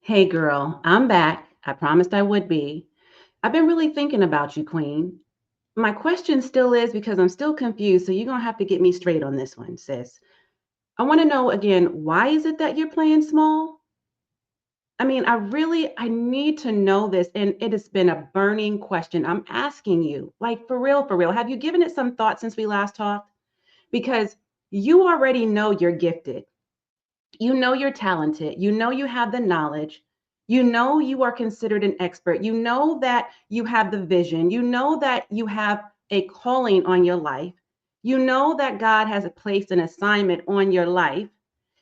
Hey girl, I'm back. I promised I would be. I've been really thinking about you, Queen. My question still is because I'm still confused, so you're going to have to get me straight on this one, sis. I want to know again, why is it that you're playing small? I need to know this, and it has been a burning question. I'm asking you, like for real, for real. Have you given it some thought since we last talked? Because you already know you're gifted. You know you're talented. You know you have the knowledge. You know you are considered an expert. You know that you have the vision. You know that you have a calling on your life. You know that God has placed an assignment on your life.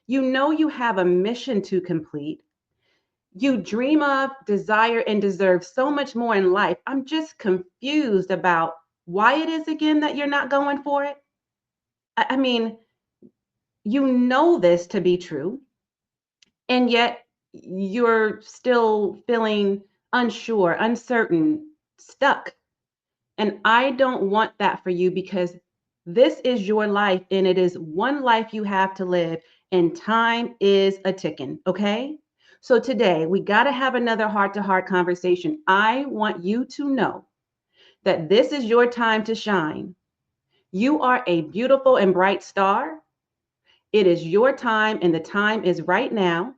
You know you have a mission to complete. You dream of, desire, and deserve so much more in life. I'm just confused about why it is again that you're not going for it. I I mean, you know this to be true, and yet you're still feeling unsure, uncertain, stuck. And I don't want that for you because this is your life and it is one life you have to live, and time is a ticking. Okay. So today we got to have another heart to heart conversation. I want you to know that this is your time to shine. You are a beautiful and bright star. It is your time, and the time is right now.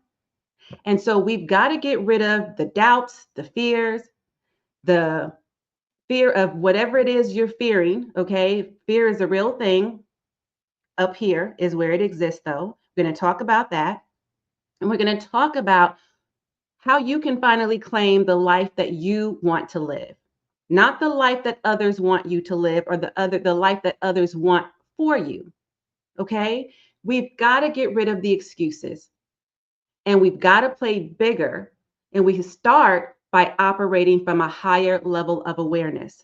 And so we've got to get rid of the doubts, the fears, the fear of whatever it is you're fearing. Okay. Fear is a real thing. Up here is where it exists, though. We're going to talk about that. And we're going to talk about how you can finally claim the life that you want to live, not the life that others want you to live or the life that others want for you. Okay. We've got to get rid of the excuses, and we've got to play bigger. And we start by operating from a higher level of awareness.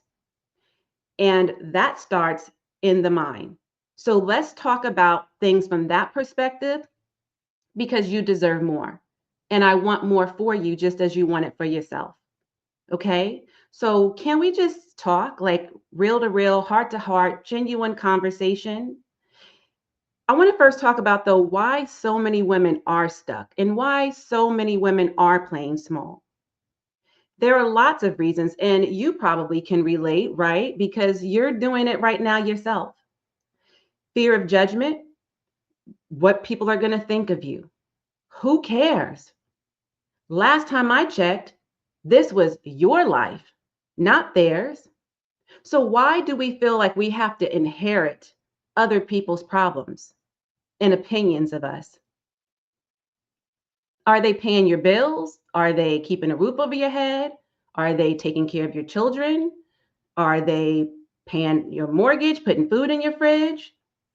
And that starts in the mind. So let's talk about things from that perspective because you deserve more. And I want more for you just as you want it for yourself. Okay. So can we just talk like real to real, heart to heart, genuine conversation? I want to first talk about though why so many women are stuck and why so many women are playing small. There are lots of reasons, and you probably can relate, right? Because you're doing it right now yourself. Fear of judgment, what people are going to think of you. Who cares? Last time I checked, this was your life, not theirs. So, why do we feel like we have to inherit other people's problems and opinions of us? Are they paying your bills? Are they keeping a roof over your head? Are they taking care of your children? Are they paying your mortgage, putting food in your fridge?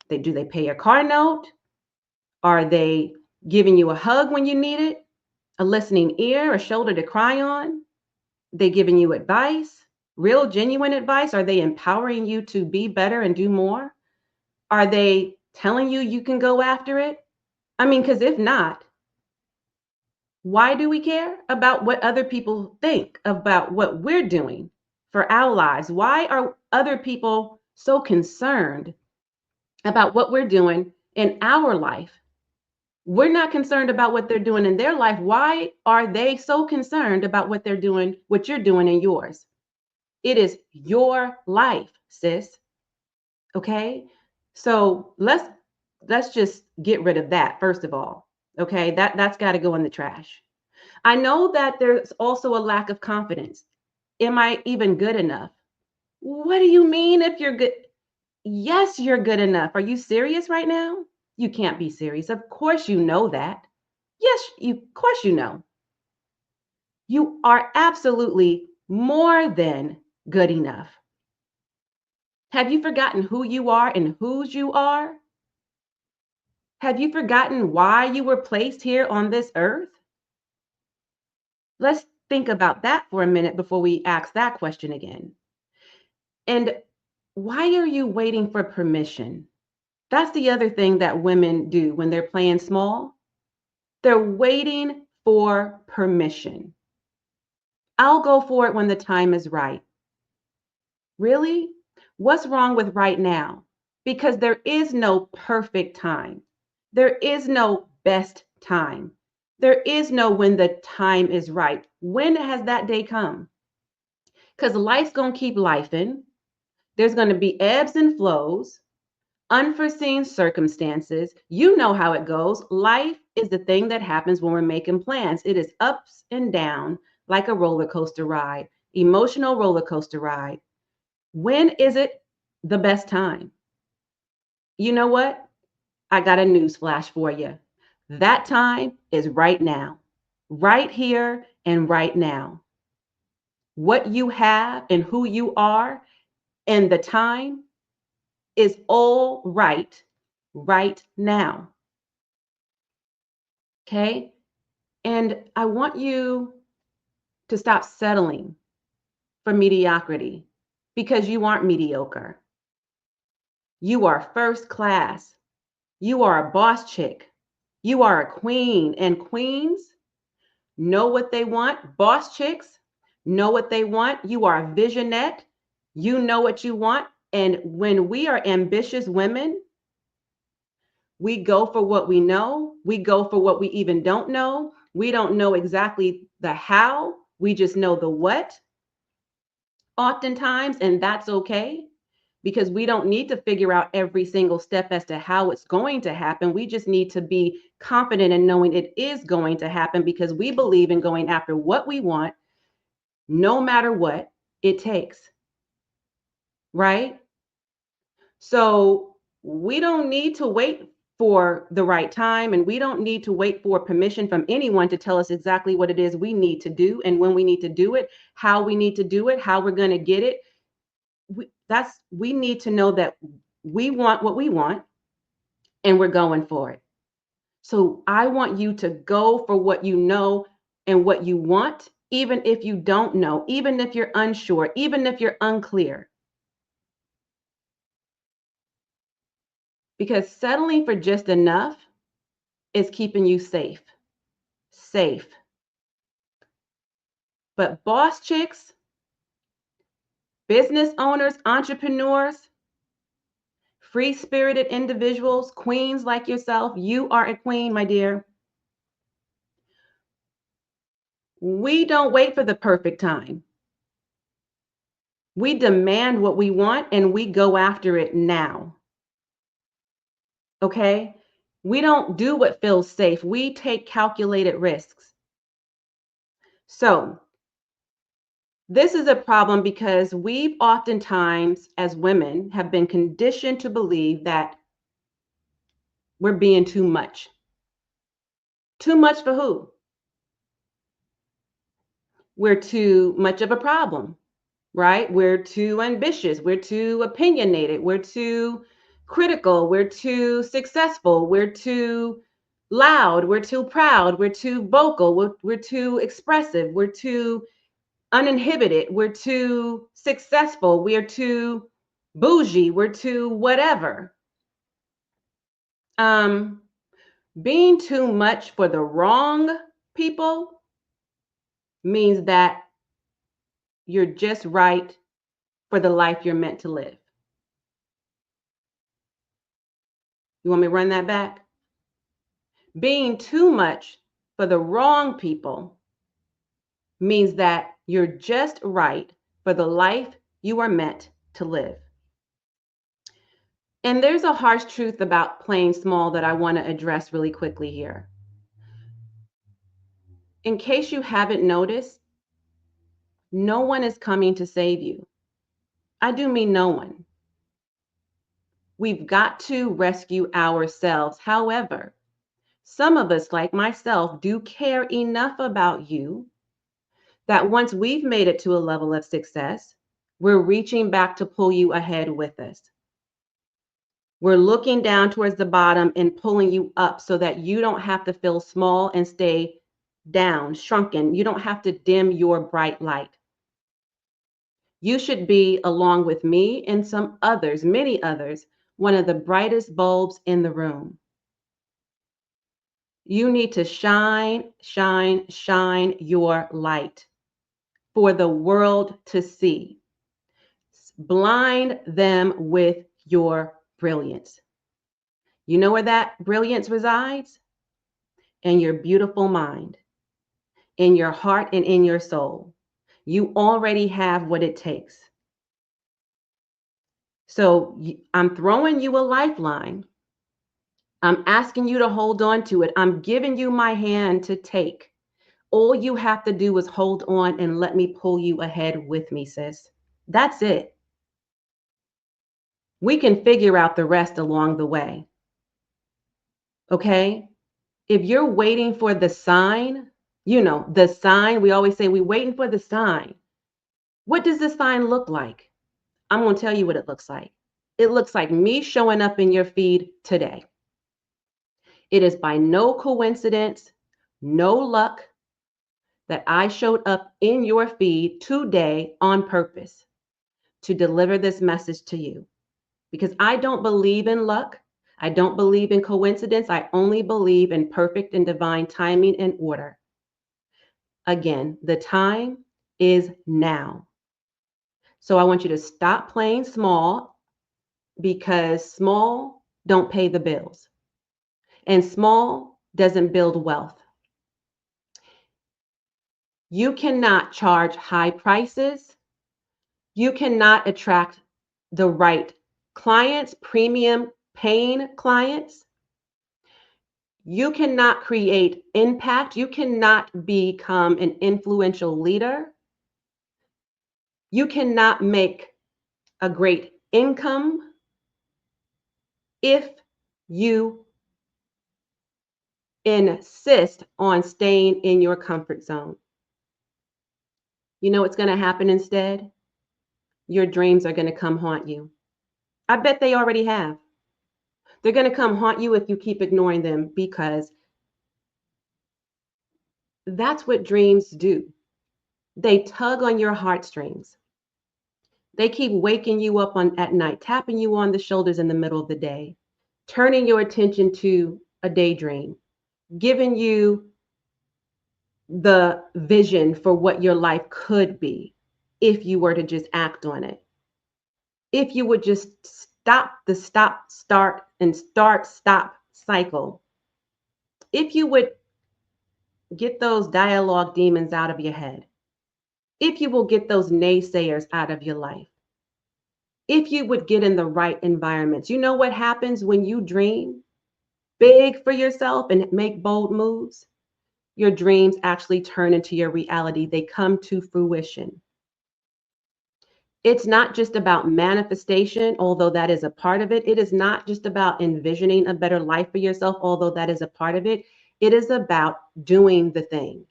Do they pay your car note? Are they giving you a hug when you need it? A listening ear, a shoulder to cry on? They giving you advice, real genuine advice? Are they empowering you to be better and do more? Are they telling you you can go after it? Because if not, why do we care about what other people think about what we're doing for our lives? Why are other people so concerned about what we're doing in our life? We're not concerned about what they're doing in their life. Why are they so concerned about what they're doing, what you're doing in yours? It is your life, sis. Okay? So let's just get rid of that first of all. Okay? That's got to go in the trash. I know that there's also a lack of confidence. Am I even good enough? What do you mean if you're good? Yes, you're good enough. Are you serious right now? You can't be serious. Of course you know that. Yes, of course you know. You are absolutely more than good enough. Have you forgotten who you are and whose you are? Have you forgotten why you were placed here on this earth? Let's think about that for a minute before we ask that question again. And why are you waiting for permission? That's the other thing that women do when they're playing small. They're waiting for permission. I'll go for it when the time is right. Really? What's wrong with right now? Because there is no perfect time. There is no best time. There is no when the time is right. When has that day come? Because life's going to keep lifing. There's going to be ebbs and flows, unforeseen circumstances. You know how it goes. Life is the thing that happens when we're making plans. It is ups and down like a roller coaster ride, emotional roller coaster ride. When is it the best time? You know what? I got a news flash for you. That time is right now, right here and right now. What you have and who you are and the time is all right now. Okay. And I want you to stop settling for mediocrity because you aren't mediocre. You are first class. You are a boss chick. You are a queen, and queens know what they want. Boss chicks know what they want. You are a visionette. You know what you want. And when we are ambitious women, we go for what we know. We go for what we even don't know. We don't know exactly the how. We just know the what oftentimes, and that's okay because we don't need to figure out every single step as to how it's going to happen. We just need to be confident in knowing it is going to happen because we believe in going after what we want, no matter what it takes, right? So we don't need to wait for the right time, and we don't need to wait for permission from anyone to tell us exactly what it is we need to do and when we need to do it, how we need to do it, how we're going to get it. We need to know that we want what we want and we're going for it. So I want you to go for what you know and what you want, even if you don't know, even if you're unsure, even if you're unclear. Because settling for just enough is keeping you safe. Safe. But boss chicks, business owners, entrepreneurs, free spirited individuals, queens like yourself, you are a queen, my dear. We don't wait for the perfect time. We demand what we want and we go after it now. Okay? We don't do what feels safe. We take calculated risks. So, this is a problem because we've oftentimes, as women, have been conditioned to believe that we're being too much. Too much for who? We're too much of a problem, right? We're too ambitious. We're too opinionated. We're too critical. We're too successful. We're too loud. We're too proud. We're too vocal. We're too expressive. We're too uninhibited. We're too successful. We're too bougie. We're too whatever. Um, Being too much for the wrong people means that you're just right for the life you're meant to live. You want me to run that back? Being too much for the wrong people means that you're just right for the life you are meant to live. And there's a harsh truth about playing small that I want to address really quickly here. In case you haven't noticed, no one is coming to save you. I do mean no one. We've got to rescue ourselves. However, some of us, like myself, do care enough about you that once we've made it to a level of success, we're reaching back to pull you ahead with us. We're looking down towards the bottom and pulling you up so that you don't have to feel small and stay down, shrunken. You don't have to dim your bright light. You should be, along with me and some others, many others, one of the brightest bulbs in the room. You need to shine, shine, shine your light for the world to see. Blind them with your brilliance. You know where that brilliance resides? and your beautiful mind, in your heart and in your soul. You already have what it takes. So I'm throwing you a lifeline. I'm asking you to hold on to it. I'm giving you my hand to take. All you have to do is hold on and let me pull you ahead with me, sis. That's it. We can figure out the rest along the way. Okay? If you're waiting for the sign, the sign, we always say we're waiting for the sign. What does the sign look like? I'm going to tell you what it looks like. It looks like me showing up in your feed today. It is by no coincidence, no luck that I showed up in your feed today on purpose to deliver this message to you. Because I don't believe in luck. I don't believe in coincidence. I only believe in perfect and divine timing and order. Again, the time is now. So I want you to stop playing small, because small don't pay the bills and small doesn't build wealth. You cannot charge high prices. You cannot attract the right clients, premium paying clients. You cannot create impact. You cannot become an influential leader. You cannot make a great income if you insist on staying in your comfort zone. You know what's going to happen instead? Your dreams are going to come haunt you. I bet they already have. They're going to come haunt you if you keep ignoring them, because that's what dreams do. They tug on your heartstrings. They keep waking you up at night, tapping you on the shoulders in the middle of the day, turning your attention to a daydream, giving you the vision for what your life could be if you were to just act on it. If you would just stop the stop, start, and start, stop cycle. If you would get those dialogue demons out of your head. If you will get those naysayers out of your life. If you would get in the right environments. You know what happens when you dream big for yourself and make bold moves? Your dreams actually turn into your reality. They come to fruition. It's not just about manifestation, although that is a part of it. It is not just about envisioning a better life for yourself, although that is a part of it. It is about doing the thing,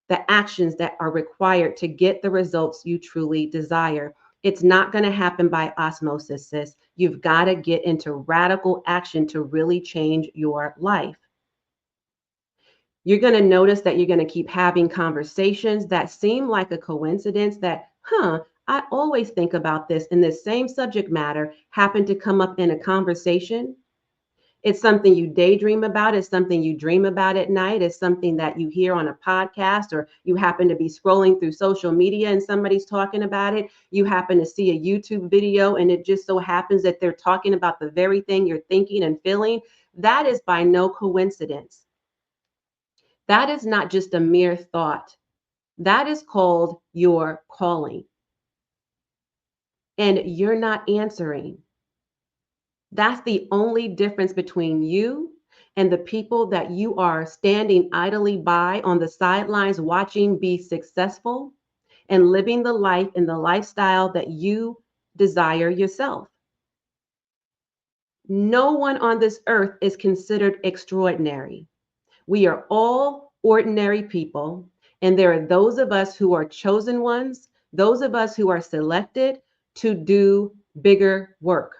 the actions that are required to get the results you truly desire. It's not going to happen by osmosis, sis. You've got to get into radical action to really change your life. You're going to notice that you're going to keep having conversations that seem like a coincidence, that, I always think about this, and this same subject matter happened to come up in a conversation. It's something you daydream about. It's something you dream about at night. It's something that you hear on a podcast, or you happen to be scrolling through social media and somebody's talking about it. You happen to see a YouTube video and it just so happens that they're talking about the very thing you're thinking and feeling. That is by no coincidence. That is not just a mere thought. That is called your calling. And you're not answering. That's the only difference between you and the people that you are standing idly by on the sidelines watching be successful and living the life and the lifestyle that you desire yourself. No one on this earth is considered extraordinary. We are all ordinary people, and there are those of us who are chosen ones, those of us who are selected to do bigger work.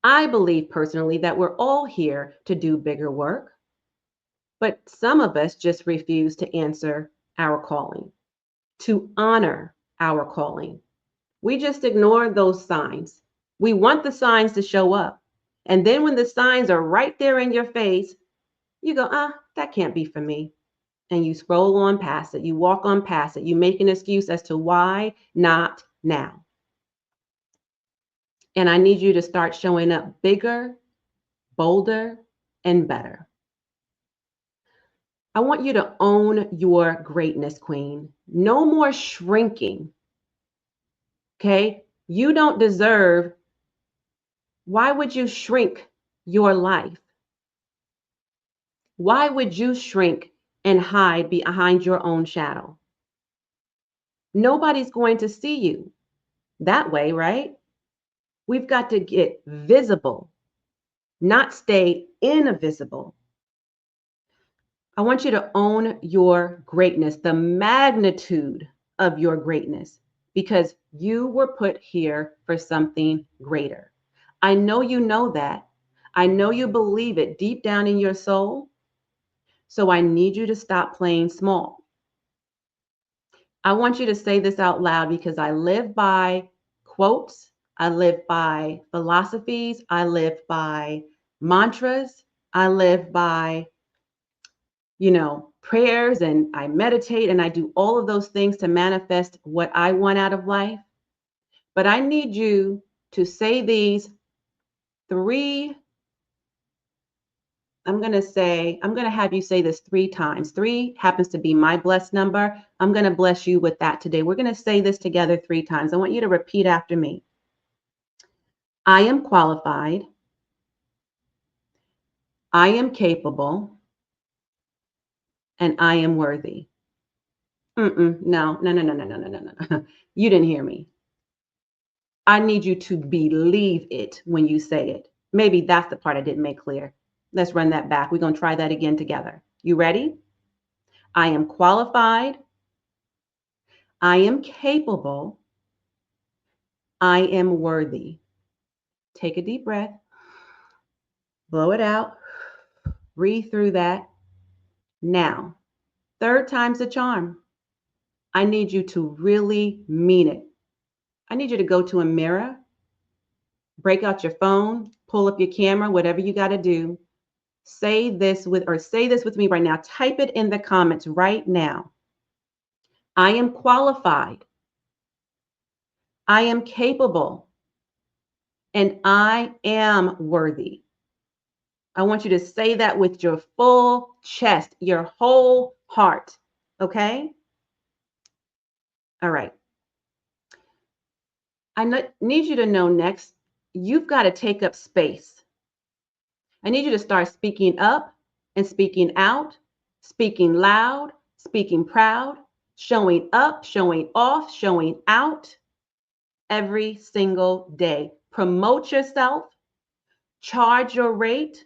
I believe personally that we're all here to do bigger work, but some of us just refuse to answer our calling, to honor our calling. We just ignore those signs. We want the signs to show up. And then when the signs are right there in your face, you go, that can't be for me. And you scroll on past it. You walk on past it. You make an excuse as to why not now. And I need you to start showing up bigger, bolder, and better. I want you to own your greatness, Queen. No more shrinking. Okay? You don't deserve. Why would you shrink your life? Why would you shrink and hide behind your own shadow? Nobody's going to see you that way, right? We've got to get visible, not stay invisible. I want you to own your greatness, the magnitude of your greatness, because you were put here for something greater. I know that. I know you believe it deep down in your soul. So I need you to stop playing small. I want you to say this out loud because I live by quotes, I live by philosophies, I live by mantras, I live by, prayers, and I meditate and I do all of those things to manifest what I want out of life. But I need you to say these three. I'm going to have you say this 3 times. 3 happens to be my blessed number. I'm going to bless you with that today. We're going to say this together 3 times. I want you to repeat after me. I am qualified. I am capable. And I am worthy. No. You didn't hear me. I need you to believe it when you say it. Maybe that's the part I didn't make clear. Let's run that back. We're going to try that again together. You ready? I am qualified. I am capable. I am worthy. Take a deep breath. Blow it out. Breathe through that. Now, 3rd time's the charm. I need you to really mean it. I need you to go to a mirror, break out your phone, pull up your camera, whatever you got to do. Say this with me right now. Type it in the comments right now. I am qualified. I am capable. And I am worthy. I want you to say that with your full chest, your whole heart. Okay? All right. Need you to know next, you've got to take up space. I need you to start speaking up and speaking out, speaking loud, speaking proud, showing up, showing off, showing out every single day. Promote yourself, charge your rate,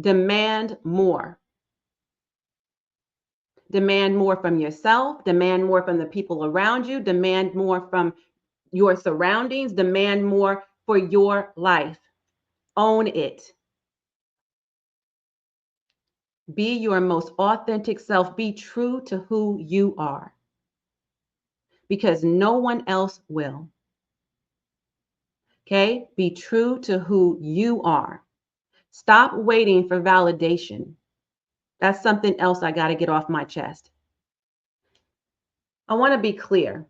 demand more. Demand more from yourself, demand more from the people around you, demand more from your surroundings, demand more for your life. Own it. Be your most authentic self. Be true to who you are, because no one else will. Okay? Be true to who you are. Stop waiting for validation. That's something else I got to get off my chest. I want to be clear.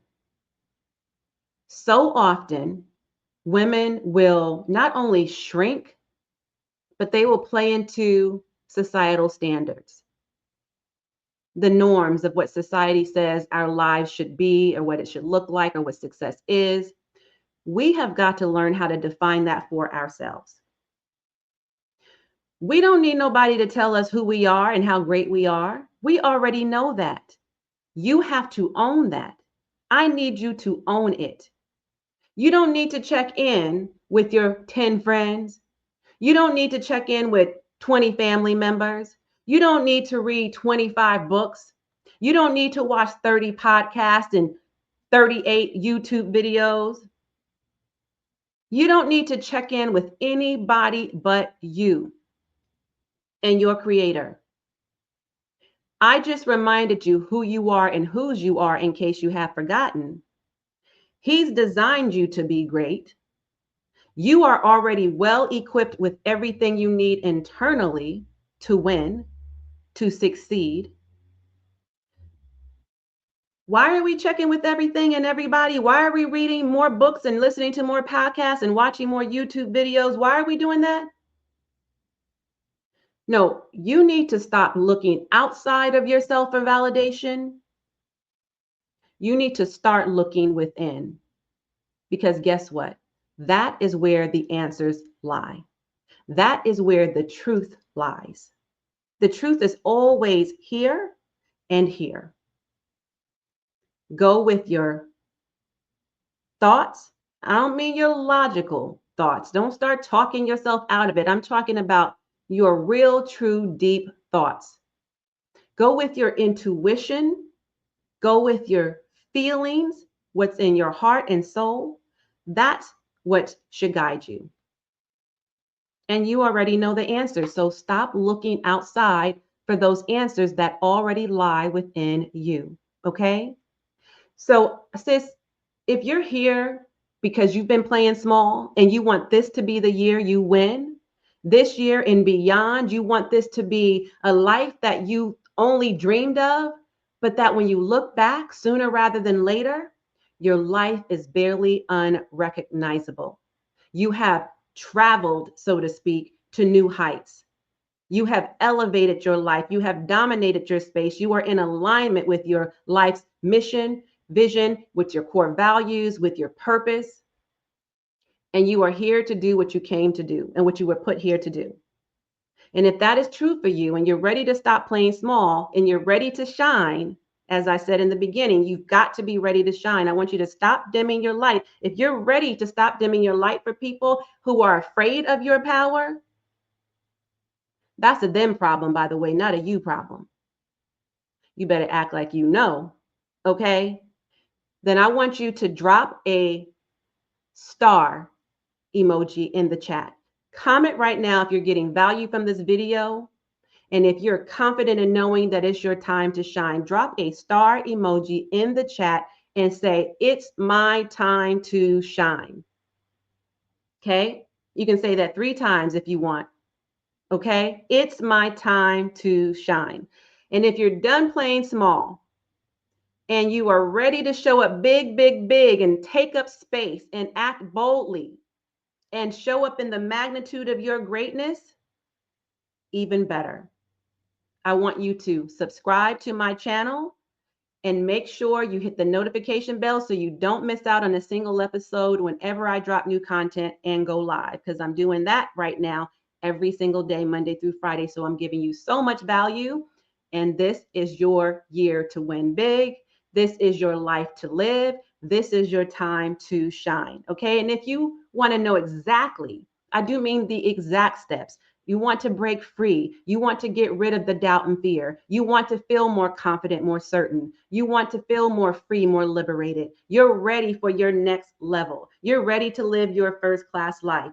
So often, women will not only shrink, but they will play into societal standards, the norms of what society says our lives should be, or what it should look like, or what success is. We have got to learn how to define that for ourselves. We don't need nobody to tell us who we are and how great we are. We already know that. You have to own that. I need you to own it. You don't need to check in with your 10 friends. You don't need to check in with 20 family members. You don't need to read 25 books. You don't need to watch 30 podcasts and 38 YouTube videos. You don't need to check in with anybody but you and your creator. I just reminded you who you are and whose you are in case you have forgotten. He's designed you to be great. You are already well equipped with everything you need internally to win, to succeed. Why are we checking with everything and everybody? Why are we reading more books and listening to more podcasts and watching more YouTube videos? Why are we doing that? No, you need to stop looking outside of yourself for validation. You need to start looking within, because guess what? That is where the answers lie. That is where the truth lies. The truth is always here and here. Go with your thoughts. I don't mean your logical thoughts. Don't start talking yourself out of it. I'm talking about your real, true, deep thoughts. Go with your intuition. Go with your feelings, what's in your heart and soul. That's what should guide you. And you already know the answers. So stop looking outside for those answers that already lie within you. Okay? So, sis, if you're here because you've been playing small and you want this to be the year you win, this year and beyond, you want this to be a life that you only dreamed of, but that when you look back sooner rather than later, your life is barely unrecognizable. You have traveled, so to speak, to new heights. You have elevated your life. You have dominated your space. You are in alignment with your life's mission, vision, with your core values, with your purpose. And you are here to do what you came to do and what you were put here to do. And if that is true for you and you're ready to stop playing small and you're ready to shine, as I said in the beginning, you've got to be ready to shine. I want you to stop dimming your light. If you're ready to stop dimming your light for people who are afraid of your power, that's a them problem, by the way, not a you problem. You better act like you know, okay? Then I want you to drop a star emoji in the chat. Comment right now if you're getting value from this video. And if you're confident in knowing that it's your time to shine, drop a star emoji in the chat and say, it's my time to shine. Okay? You can say that 3 times if you want. Okay? It's my time to shine. And if you're done playing small and you are ready to show up big, big, big and take up space and act boldly and show up in the magnitude of your greatness, even better. I want you to subscribe to my channel and make sure you hit the notification bell so you don't miss out on a single episode whenever I drop new content and go live, because I'm doing that right now every single day, Monday through Friday. So I'm giving you so much value. And this is your year to win big. This is your life to live. This is your time to shine. Okay. And if you want to know exactly, I do mean the exact steps. You want to break free. You want to get rid of the doubt and fear. You want to feel more confident, more certain. You want to feel more free, more liberated. You're ready for your next level. You're ready to live your first class life.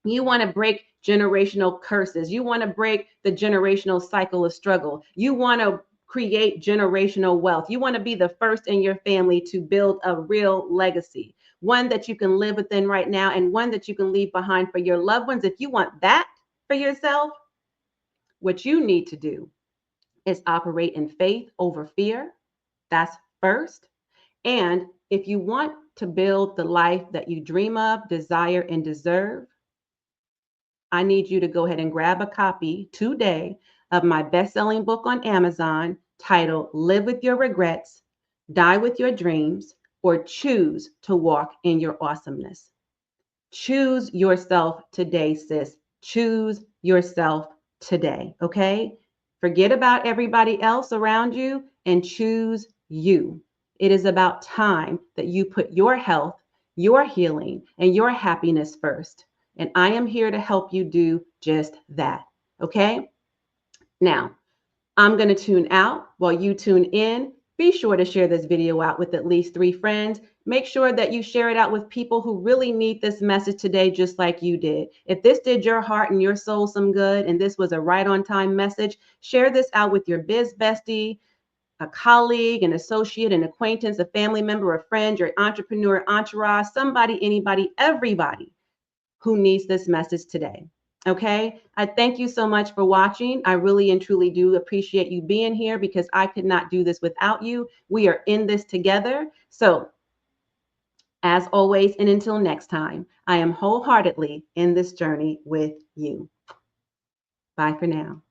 You want to break generational curses. You want to break the generational cycle of struggle. You want to create generational wealth. You want to be the first in your family to build a real legacy, one that you can live within right now and one that you can leave behind for your loved ones. If you want that for yourself, what you need to do is operate in faith over fear. That's first. And if you want to build the life that you dream of, desire, and deserve, I need you to go ahead and grab a copy today of my best-selling book on Amazon titled Live with Your Regrets, Die with Your Dreams, or Choose to Walk in Your Awesomeness. Choose yourself today, sis. Choose yourself today, okay? Forget about everybody else around you and choose you. It is about time that you put your health, your healing, and your happiness first. And I am here to help you do just that, okay? Now, I'm going to tune out while you tune in. Be sure to share this video out with at least 3 friends. Make sure that you share it out with people who really need this message today, just like you did. If this did your heart and your soul some good, and this was a right on time message, share this out with your biz bestie, a colleague, an associate, an acquaintance, a family member, a friend, your entrepreneur, entourage, somebody, anybody, everybody who needs this message today. Okay. I thank you so much for watching. I really and truly do appreciate you being here because I could not do this without you. We are in this together. So, as always, and until next time, I am wholeheartedly in this journey with you. Bye for now.